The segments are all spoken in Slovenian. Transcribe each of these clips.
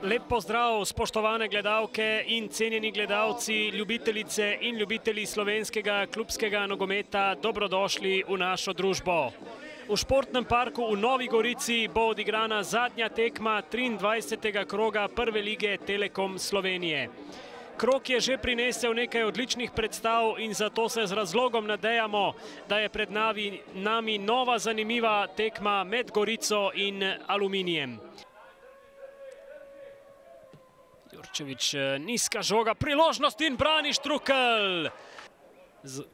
Lep pozdrav, spoštovane gledalke in cenjeni gledalci, ljubitelice in ljubitelji slovenskega klubskega nogometa, dobrodošli v našo družbo. V športnem parku v Novi Gorici bo odigrana zadnja tekma 23. kroga Prve lige Telekom Slovenije. Krog je že prinesel nekaj odličnih predstav in zato se z razlogom nadejamo, da je pred nami nova zanimiva tekma med Gorico in Aluminijem. Jurčević, nizka žoga, priložnost in brani Štrukelj.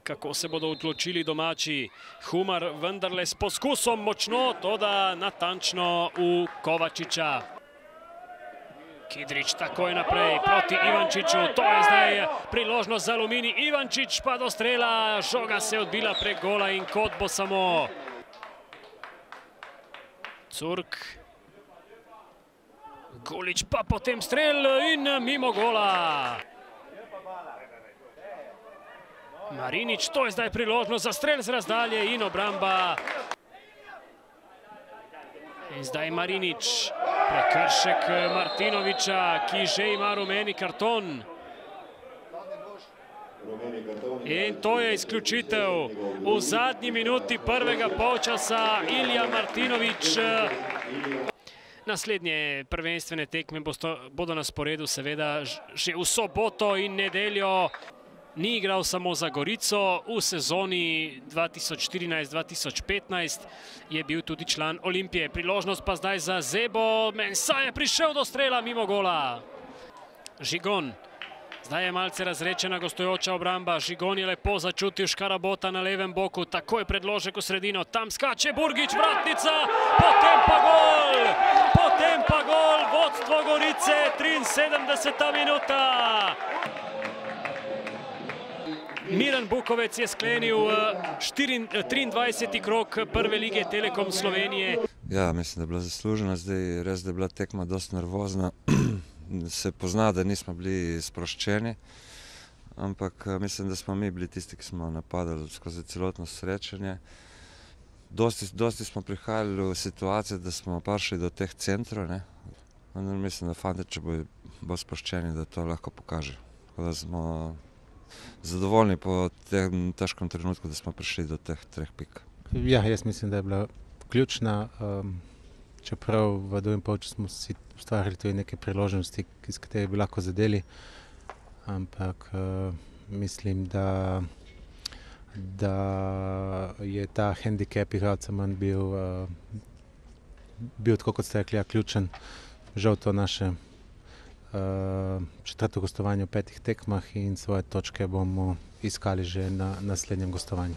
Kako se bodo odločili domači? Humar vendarle s poskusom močno, toda natančno v Kovačiča. Kidrič takoj naprej proti Ivančiču, to je zdaj priložnost za Aluminij. Ivančič pa do strela, žoga se je odbila prek gola in kot bo samo. Curk. Golič pa potem strel in mimo gola. Marinič, to je zdaj priložnost za strel z razdalje in obramba. In zdaj Marinič, prekršek Martinoviča, ki že ima rumeni karton. In to je izključitev v zadnji minuti prvega polčasa. Ilija Martinovič. Naslednje prvenstvene tekme bodo na sporedu seveda že v soboto in nedeljo. Ni igral samo za Gorico, v sezoni 2014-2015 je bil tudi član Olimpije. Priložnost pa zdaj za Zebo. Mensah je prišel do strela mimo gola. Žigon. Zdaj je malce razrečena gostujoča obramba. Žigon je lepo začutil Škarabota na levem boku. Takoj predložek v sredino. Tam skače Burgič, vratnica. Potem pa gol. Potem pa gol. Vodstvo Gorice, 73. minuta. Miran Bukovec je sklenil 23. krog Prve lige Telekom Slovenije. Ja, mislim, da je bila zaslužena. Zdaj res, da je bila tekma dosti nervozna. Se pozna, da nismo bili sproščeni, ampak mislim, da smo mi bili tisti, ki smo napadali skozi celotno srečanje. Dosti smo prihajali v situacije, da smo prišli do teh centrov. Mislim, da fante, če bo sproščeni, da to lahko pokaže. Da smo zadovoljni po tem težkem trenutku, da smo prišli do teh 3 pik. Ja, jaz mislim, da je bila ključna. Čeprav v drugem polčasu smo si ustvarili tudi neke priložnosti, iz katerih bi lahko zadeli. Ampak mislim, da je ta hendikep igralca manj bil, tako kot ste rekli, ključen. Žal to naše četrto gostovanje v 5 tekmah in svoje točke bomo iskali že na naslednjem gostovanju.